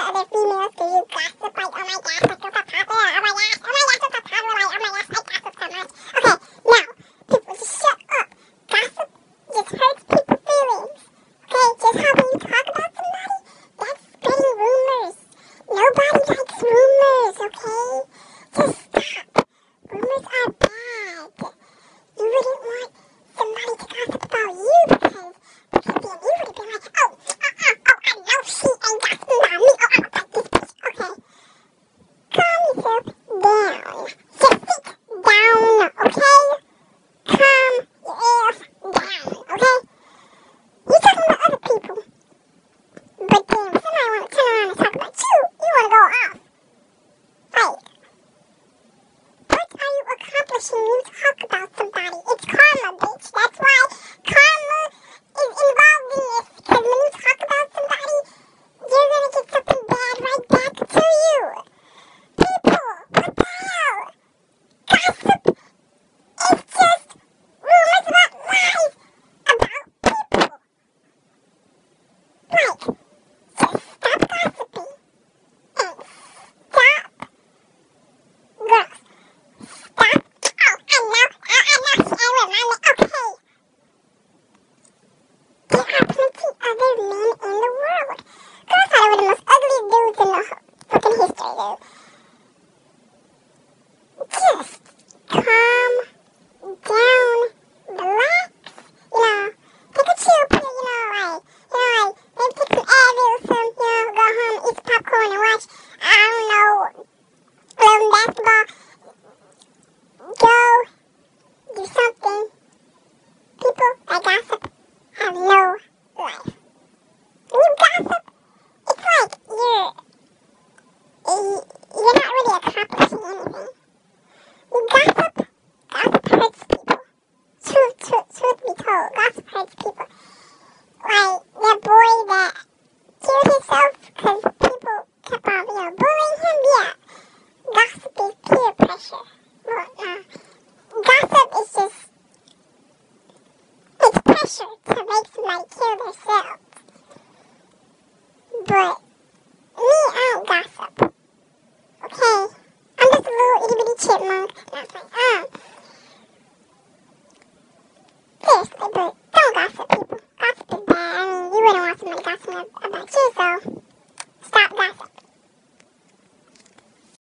other females because you gossip, like, oh my gosh, like, you're so popular, oh my gosh, you're so popular, like, oh my gosh, I gossip so much. Okay, now, people, just shut up. Gossip just hurts people's feelings. Okay, just how when you talk about somebody, that's spreading rumors. Nobody likes rumors, okay? Just stop. Rumors are bad. You wouldn't want somebody to gossip about you because then you would have been like, oh, I know she ain't gossiping about me. Oh, like this bitch. Okay. Calm yourself down. Just sit down, okay? Calm your ass down, okay? You're talking about other people. But then when somebody want to turn around and talk about you, you want to go off. Like, what are you accomplishing when you talk about somebody? It's karma, bitch. That's why karma is involved in this. Because when you talk about somebody, you're going to get something bad right back to you. People, what the hell? Gossip is just rumors about lies about people. Like, just stop gossiping and stop. Girls, stop. Oh, I know she ain't with my man. Okay. There are plenty other men in the world. Girls thought they were the most ugliest dudes in the fucking history, dude. Just calm down, relax, take a chill pill, maybe take some Advil or some, go home, eat some popcorn and watch, I don't know, love basketball, go, do something. People that gossip have no life. When you gossip, it's like you're not really accomplishing anything. You gossip hurts people. Truth be told, gossip hurts people. Like that boy that killed himself because people kept on, bullying him. Yeah, gossip is peer pressure. Well, gossip is just, it's pressure to make somebody kill themselves. But me, I don't gossip. Okay? I'm just a little itty bitty chipmunk. And I'm like, seriously, but don't gossip, people. Gossip is bad. I mean, you wouldn't want somebody gossiping about you, so